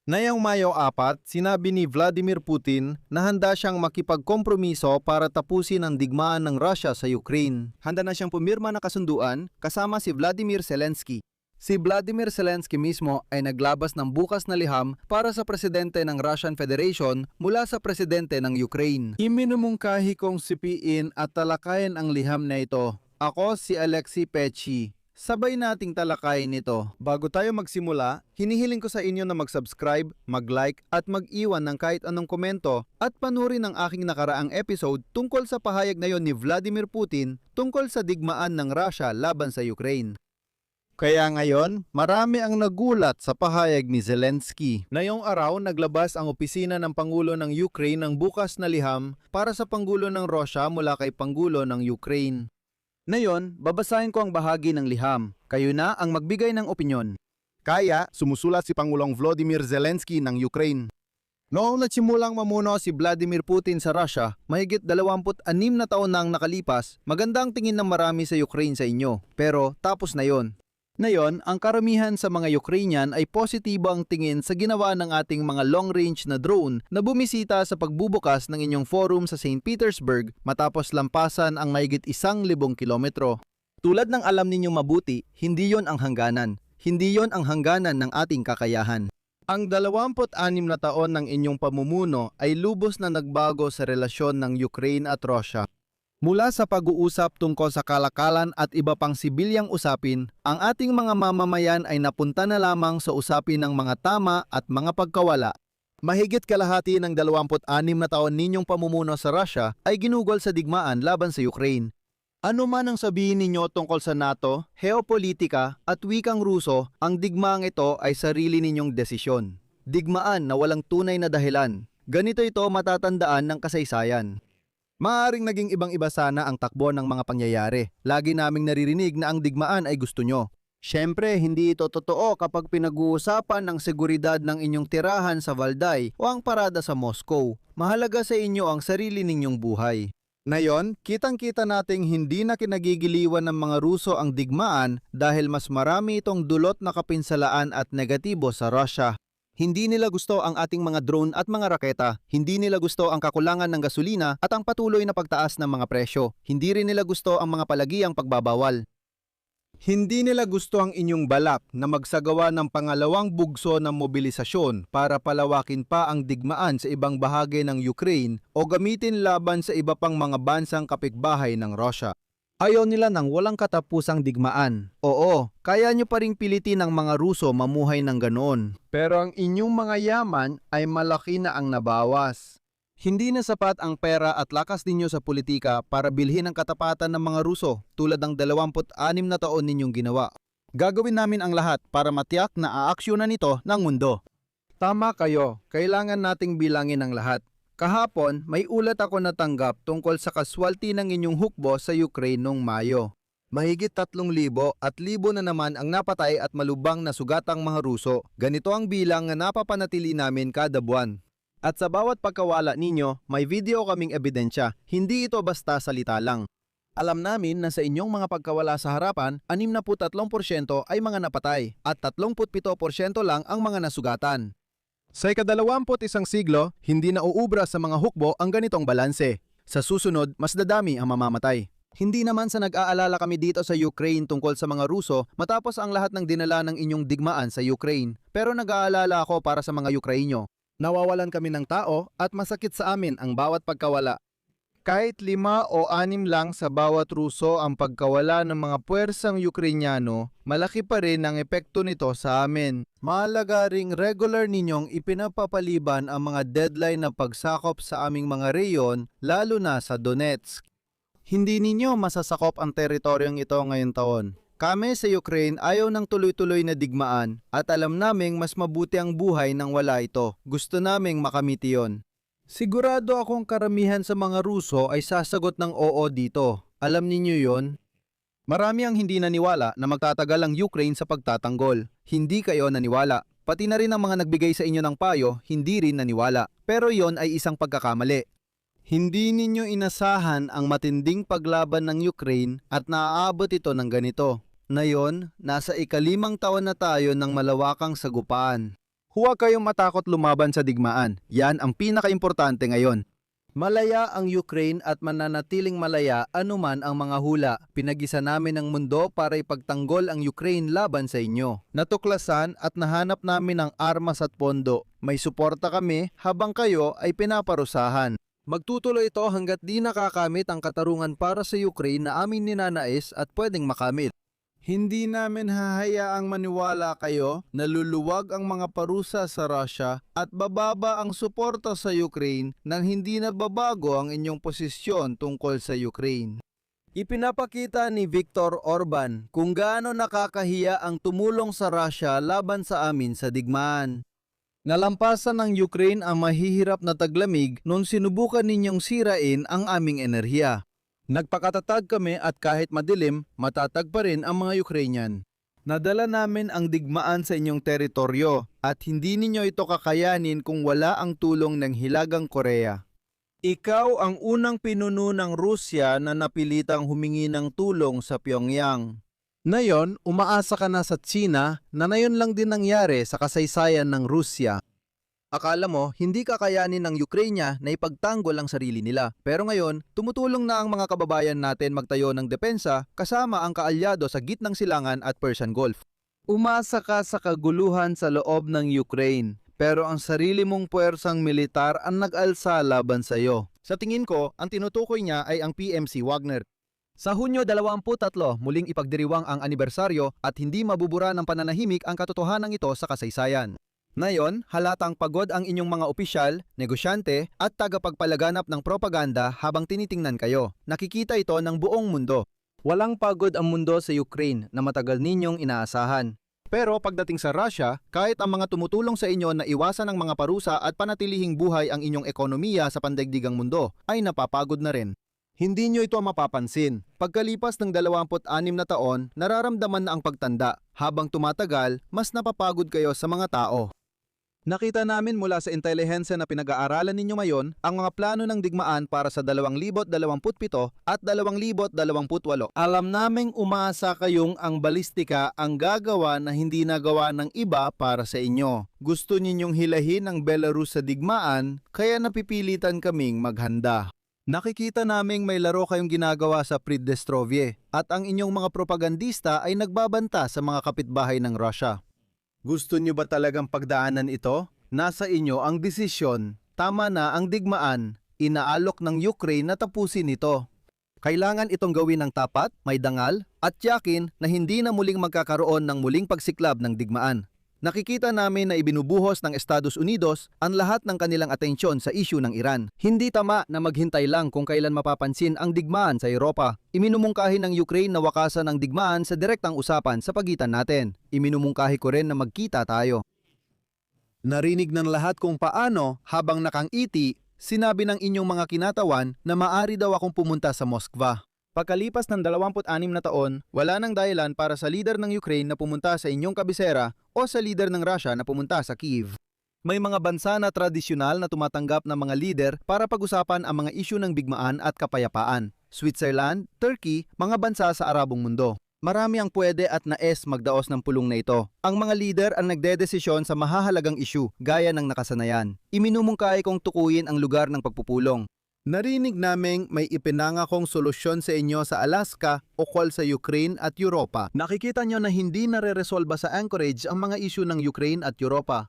Ngayong Mayo 4, sinabi ni Vladimir Putin na handa siyang makipagkompromiso para tapusin ang digmaan ng Russia sa Ukraine. Handa na siyang pumirma ng kasunduan kasama si Vladimir Zelensky. Si Vladimir Zelensky mismo ay naglabas ng bukas na liham para sa presidente ng Russian Federation mula sa presidente ng Ukraine. Iminumungkahi kong sipiin at talakayin ang liham na ito. Ako si Alexei Pechi. Sabay nating talakayin ito. Bago tayo magsimula, hinihiling ko sa inyo na mag-subscribe, mag-like at mag-iwan ng kahit anong komento at panurin ang aking nakaraang episode tungkol sa pahayag na yon ni Vladimir Putin tungkol sa digmaan ng Russia laban sa Ukraine. Kaya ngayon, marami ang nagulat sa pahayag ni Zelensky. Ngayong araw, naglabas ang opisina ng Pangulo ng Ukraine ng bukas na liham para sa Pangulo ng Russia mula kay Pangulo ng Ukraine. Ngayon, babasahin ko ang bahagi ng liham. Kayo na ang magbigay ng opinyon. Kaya, sumusulat si Pangulong Volodymyr Zelensky ng Ukraine. Noong nagsimulang mamuno si Vladimir Putin sa Russia, mahigit 26 na taon na ang nakalipas, magandang tingin ng marami sa Ukraine sa inyo. Pero tapos na yon. Ngayon, ang karamihan sa mga Ukrainian ay positibo ang tingin sa ginawa ng ating mga long-range na drone na bumisita sa pagbubukas ng inyong forum sa St. Petersburg matapos lampasan ang mahigit 1,000 kilometro. Tulad ng alam ninyong mabuti, hindi yon ang hangganan. Hindi yon ang hangganan ng ating kakayahan. Ang 26 na taon ng inyong pamumuno ay lubos na nagbago sa relasyon ng Ukraine at Russia. Mula sa pag-uusap tungkol sa kalakalan at iba pang sibilyang usapin, ang ating mga mamamayan ay napunta na lamang sa usapin ng mga tama at mga pagkawala. Mahigit kalahati ng 26 na taon ninyong pamumuno sa Russia ay ginugol sa digmaan laban sa Ukraine. Ano man ang sabihin ninyo tungkol sa NATO, heopolitika at wikang Ruso, ang digmaang ito ay sarili ninyong desisyon. Digmaan na walang tunay na dahilan. Ganito ito matatandaan ng kasaysayan. Maaaring naging ibang-iba sana ang takbo ng mga pangyayari. Lagi naming naririnig na ang digmaan ay gusto nyo. Siyempre, hindi ito totoo kapag pinag-uusapan ng seguridad ng inyong tirahan sa Valday o ang parada sa Moscow. Mahalaga sa inyo ang sarili ninyong buhay. Ngayon, kitang-kita nating hindi na kinagigiliwan ng mga Ruso ang digmaan dahil mas marami itong dulot na kapinsalaan at negatibo sa Russia. Hindi nila gusto ang ating mga drone at mga raketa. Hindi nila gusto ang kakulangan ng gasolina at ang patuloy na pagtaas ng mga presyo. Hindi rin nila gusto ang mga palagiang pagbabawal. Hindi nila gusto ang inyong balak na magsagawa ng pangalawang bugso ng mobilisasyon para palawakin pa ang digmaan sa ibang bahagi ng Ukraine o gamitin laban sa iba pang mga bansang kapitbahay ng Russia. Ayaw nila ng walang katapusang digmaan. Oo, kaya nyo pa ring pilitin ng mga Ruso mamuhay ng ganoon. Pero ang inyong mga yaman ay malaki na ang nabawas. Hindi na sapat ang pera at lakas ninyo sa politika para bilhin ang katapatan ng mga Ruso tulad ng 26 na taon ninyong ginawa. Gagawin namin ang lahat para matiyak na aaksyonan ito ng mundo. Tama kayo, kailangan nating bilangin ang lahat. Kahapon, may ulat ako natanggap tungkol sa kaswalti ng inyong hukbo sa Ukraine noong Mayo. Mahigit 3,000 at libo na naman ang napatay at malubang na sugatang mga Ruso. Ganito ang bilang na napapanatili namin kada buwan. At sa bawat pagkawala ninyo, may video kaming ebidensya. Hindi ito basta salita lang. Alam namin na sa inyong mga pagkawala sa harapan, 63% ay mga napatay at 37% lang ang mga nasugatan. Sa ika-21 siglo, hindi na uubra sa mga hukbo ang ganitong balanse. Sa susunod, mas dadami ang mamamatay. Hindi naman sa nag-aalala kami dito sa Ukraine tungkol sa mga Ruso matapos ang lahat ng dinala ng inyong digmaan sa Ukraine. Pero nag-aalala ako para sa mga Ukrainyo. Nawawalan kami ng tao at masakit sa amin ang bawat pagkawala. Kahit 5 o 6 lang sa bawat Ruso ang pagkawala ng mga puwersang Ukrainyano, malaki pa rin ang epekto nito sa amin. Mahalaga ring regular ninyong ipinapapaliban ang mga deadline na pagsakop sa aming mga reyon, lalo na sa Donetsk. Hindi ninyo masasakop ang teritoryong ito ngayong taon. Kami sa Ukraine ayaw ng tuloy-tuloy na digmaan at alam naming mas mabuti ang buhay nang wala ito. Gusto naming makamit iyon. Sigurado akong karamihan sa mga Ruso ay sasagot ng oo dito. Alam ninyo yon? Marami ang hindi naniwala na magtatagal ang Ukraine sa pagtatanggol. Hindi kayo naniwala. Pati na rin ang mga nagbigay sa inyo ng payo, hindi rin naniwala. Pero yon ay isang pagkakamali. Hindi ninyo inasahan ang matinding paglaban ng Ukraine at naaabot ito ng ganito. Ngayon, nasa ika-5 taon na tayo ng malawakang sagupaan. Huwag kayong matakot lumaban sa digmaan. Yan ang pinakaimportante ngayon. Malaya ang Ukraine at mananatiling malaya anuman ang mga hula. Pinag-isa namin ang mundo para ipagtanggol ang Ukraine laban sa inyo. Natuklasan at nahanap namin ang armas at pondo. May suporta kami habang kayo ay pinaparusahan. Magtutuloy ito hanggat di nakakamit ang katarungan para sa Ukraine na aming ninanais at pwedeng makamit. Hindi namin hahayaang maniwala kayo na luluwag ang mga parusa sa Russia at bababa ang suporta sa Ukraine nang hindi nababago ang inyong posisyon tungkol sa Ukraine. Ipinapakita ni Viktor Orban kung gaano nakakahiya ang tumulong sa Russia laban sa amin sa digmaan. Nalampasan ng Ukraine ang mahihirap na taglamig nung sinubukan ninyong sirain ang aming enerhiya. Nagpakatatag kami at kahit madilim, matatag pa rin ang mga Ukrainian. Nadala namin ang digmaan sa inyong teritoryo at hindi ninyo ito kakayanin kung wala ang tulong ng Hilagang Korea. Ikaw ang unang pinuno ng Rusya na napilitang humingi ng tulong sa Pyongyang. Ngayon, umaasa ka na sa China na nayon lang din nangyari sa kasaysayan ng Rusya. Akala mo, hindi kakayanin ng Ukraine na ipagtanggol ang sarili nila. Pero ngayon, tumutulong na ang mga kababayan natin magtayo ng depensa kasama ang kaalyado sa gitnang silangan at Persian Gulf. Umasa ka sa kaguluhan sa loob ng Ukraine, pero ang sarili mong puwersang militar ang nag-alsa laban sa iyo. Sa tingin ko, ang tinutukoy niya ay ang PMC Wagner. Sa Hunyo 23, muling ipagdiriwang ang anibersaryo at hindi mabubura ng pananahimik ang katotohanan ito sa kasaysayan. Ngayon, halatang pagod ang inyong mga opisyal, negosyante at tagapagpalaganap ng propaganda habang tinitingnan kayo. Nakikita ito ng buong mundo. Walang pagod ang mundo sa Ukraine na matagal ninyong inaasahan. Pero pagdating sa Russia, kahit ang mga tumutulong sa inyo na iwasan ang mga parusa at panatilihing buhay ang inyong ekonomiya sa pandaigdigang mundo, ay napapagod na rin. Hindi nyo ito mapapansin. Pagkalipas ng 26 na taon, nararamdaman na ang pagtanda. Habang tumatagal, mas napapagod kayo sa mga tao. Nakita namin mula sa intelihensya na pinag-aaralan ninyo ngayon ang mga plano ng digmaan para sa 2027 at 2028. Alam naming umaasa kayong ang balistika ang gagawa na hindi nagawa ng iba para sa inyo. Gusto ninyong hilahin ang Belarus sa digmaan, kaya napipilitan kaming maghanda. Nakikita naming may laro kayong ginagawa sa Pridnestrovye at ang inyong mga propagandista ay nagbabanta sa mga kapitbahay ng Russia. Gusto niyo ba talagang pagdaanan ito? Nasa inyo ang desisyon. Tama na ang digmaan. Inaalok ng Ukraine na tapusin ito. Kailangan itong gawin ng tapat, may dangal, at tiyakin na hindi na muling magkakaroon ng muling pagsiklab ng digmaan. Nakikita namin na ibinubuhos ng Estados Unidos ang lahat ng kanilang atensyon sa isyu ng Iran. Hindi tama na maghintay lang kung kailan mapapansin ang digmaan sa Europa. Iminumungkahi ng Ukraine na wakasan ang digmaan sa direktang usapan sa pagitan natin. Iminumungkahi ko rin na magkita tayo. Narinig ng lahat kung paano, habang nakangiti, sinabi ng inyong mga kinatawan na maari daw akong pumunta sa Moskva. Pagkalipas ng 26 na taon, wala nang dahilan para sa leader ng Ukraine na pumunta sa inyong kabisera o sa leader ng Russia na pumunta sa Kyiv. May mga bansa na tradisyonal na tumatanggap ng mga leader para pag-usapan ang mga isyu ng bigmaan at kapayapaan. Switzerland, Turkey, mga bansa sa Arabong mundo. Marami ang pwede at nais magdaos ng pulong na ito. Ang mga leader ang nagdedesisyon sa mahahalagang isyu, gaya ng nakasanayan. Iminumungkahi kong tukuyin ang lugar ng pagpupulong. Narinig naming may ipinangakong solusyon sa inyo sa Alaska ukol sa Ukraine at Europa. Nakikita nyo na hindi nare-resolba sa Anchorage ang mga isyu ng Ukraine at Europa.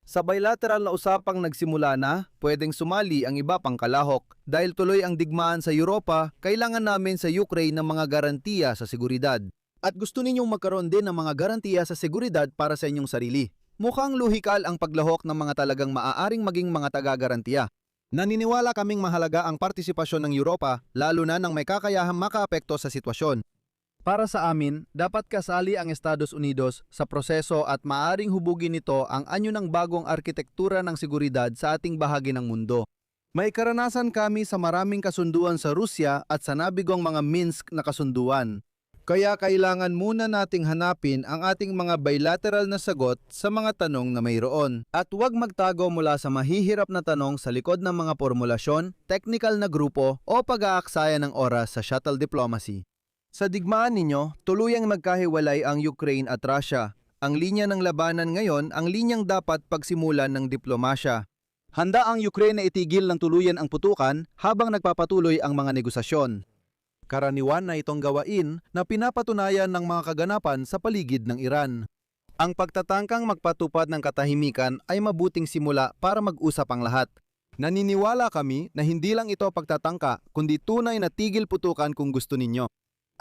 Sa bilateral na usapang nagsimula na, pwedeng sumali ang iba pang kalahok. Dahil tuloy ang digmaan sa Europa, kailangan namin sa Ukraine ng mga garantiya sa seguridad. At gusto ninyong magkaroon din ng mga garantiya sa seguridad para sa inyong sarili. Mukhang luhikal ang paglahok ng mga talagang maaaring maging mga taga-garantiya. Naniniwala kaming mahalaga ang partisipasyon ng Europa, lalo na nang may kakayahang makaapekto sa sitwasyon. Para sa amin, dapat kasali ang Estados Unidos sa proseso at maaring hubugin nito ang anyo ng bagong arkitektura ng seguridad sa ating bahagi ng mundo. May karanasan kami sa maraming kasunduan sa Rusya at sa nabigong mga Minsk na kasunduan. Kaya kailangan muna nating hanapin ang ating mga bilateral na sagot sa mga tanong na mayroon. At huwag magtago mula sa mahihirap na tanong sa likod ng mga formulasyon, technical na grupo o pag-aaksaya ng oras sa shuttle diplomacy. Sa digmaan ninyo, tuluyang nagkahiwalay ang Ukraine at Russia. Ang linya ng labanan ngayon ang linyang dapat pagsimulan ng diplomasya. Handa ang Ukraine na itigil ng tuluyan ang putukan habang nagpapatuloy ang mga negosasyon. Karaniwan na itong gawain na pinapatunayan ng mga kaganapan sa paligid ng Iran. Ang pagtatangkang magpatupad ng katahimikan ay mabuting simula para mag-usap ang lahat. Naniniwala kami na hindi lang ito pagtatangka, kundi tunay na tigil putukan kung gusto ninyo.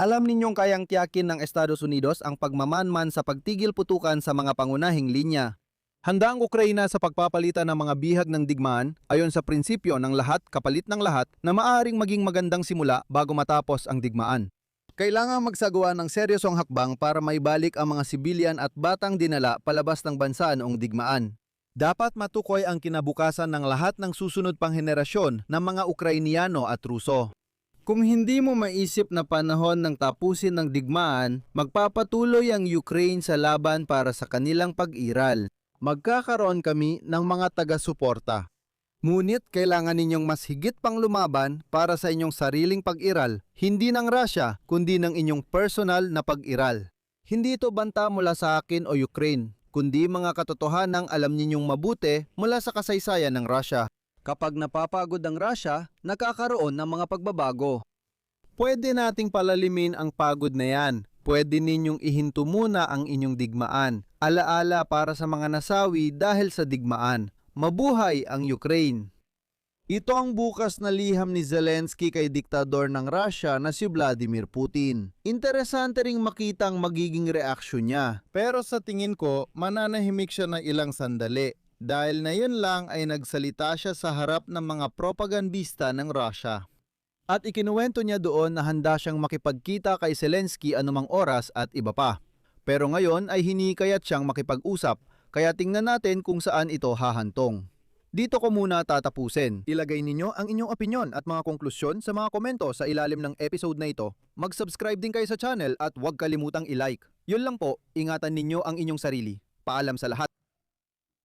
Alam ninyong kayang tiyakin ng Estados Unidos ang pagmamanman sa pagtigil putukan sa mga pangunahing linya. Handa ang Ukraina sa pagpapalitan ng mga bihag ng digmaan ayon sa prinsipyo ng lahat kapalit ng lahat na maaaring maging magandang simula bago matapos ang digmaan. Kailangan magsagawa ng seryosong hakbang para maibalik ang mga sibilyan at batang dinala palabas ng bansa noong digmaan. Dapat matukoy ang kinabukasan ng lahat ng susunod pang henerasyon ng mga Ukrainiano at Ruso. Kung hindi mo maisip na panahon ng tapusin ng digmaan, magpapatuloy ang Ukraine sa laban para sa kanilang pag-iral. Magkakaroon kami ng mga taga-suporta. Ngunit kailangan ninyong mas higit pang lumaban para sa inyong sariling pag-iral, hindi ng Russia, kundi ng inyong personal na pag-iral. Hindi ito banta mula sa akin o Ukraine, kundi mga katotohanang alam ninyong mabuti mula sa kasaysayan ng Russia. Kapag napapagod ang Russia, nakakaroon ng mga pagbabago. Pwede nating palalimin ang pagod na yan. Pwede ninyong ihinto muna ang inyong digmaan. Alaala para sa mga nasawi dahil sa digmaan. Mabuhay ang Ukraine! Ito ang bukas na liham ni Zelensky kay diktador ng Russia na si Vladimir Putin. Interesante ring makita ang magiging reaksyon niya. Pero sa tingin ko, mananahimik siya ng ilang sandali. Dahil na yun lang ay nagsalita siya sa harap ng mga propagandista ng Russia. At ikinuwento niya doon na handa siyang makipagkita kay Zelensky anumang oras at iba pa. Pero ngayon ay hinikayat siyang makipag-usap, kaya tingnan natin kung saan ito hahantong. Dito ko muna tatapusin. Ilagay ninyo ang inyong opinyon at mga konklusyon sa mga komento sa ilalim ng episode na ito. Mag-subscribe din kayo sa channel at huwag kalimutang i-like. Yun lang po, ingatan ninyo ang inyong sarili. Paalam sa lahat.